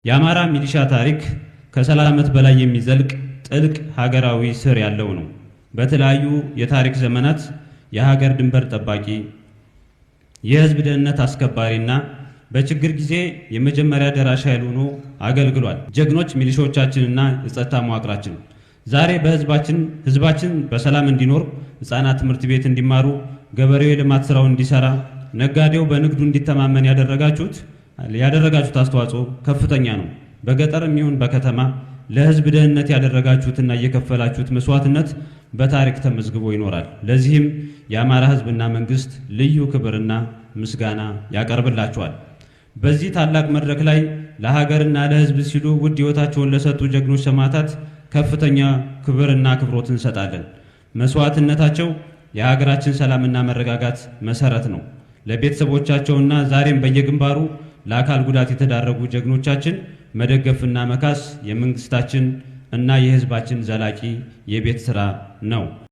የአማራ ሚሊሻ ታሪክ ከ30 ዓመት በላይ የሚዘልቅ ጥልቅ ሀገራዊ ስር ያለው ነው። በተለያዩ የታሪክ ዘመናት የሀገር ድንበር ጠባቂ፣ የህዝብ ደህንነት አስከባሪና በችግር ጊዜ የመጀመሪያ ደራሽ ኃይል ሆኖ አገልግሏል። ጀግኖች ሚሊሻዎቻችንና የጸጥታ መዋቅራችን ዛሬ ህዝባችን በሰላም እንዲኖር፣ ህፃናት ትምህርት ቤት እንዲማሩ፣ ገበሬው የልማት ስራውን እንዲሰራ፣ ነጋዴው በንግዱ እንዲተማመን ያደረጋችሁት አስተዋጽኦ ከፍተኛ ነው። በገጠርም ይሁን በከተማ ለህዝብ ደህንነት ያደረጋችሁትና እየከፈላችሁት መስዋዕትነት በታሪክ ተመዝግቦ ይኖራል። ለዚህም የአማራ ህዝብና መንግስት ልዩ ክብርና ምስጋና ያቀርብላችኋል። በዚህ ታላቅ መድረክ ላይ ለሀገርና ለህዝብ ሲሉ ውድ ህይወታቸውን ለሰጡ ጀግኖች ሰማዕታት ከፍተኛ ክብርና አክብሮት እንሰጣለን። መስዋዕትነታቸው የሀገራችን ሰላምና መረጋጋት መሰረት ነው። ለቤተሰቦቻቸውና ዛሬም በየግንባሩ ለአካል ጉዳት የተዳረጉ ጀግኖቻችን መደገፍና መካስ የመንግስታችን እና የህዝባችን ዘላቂ የቤት ስራ ነው።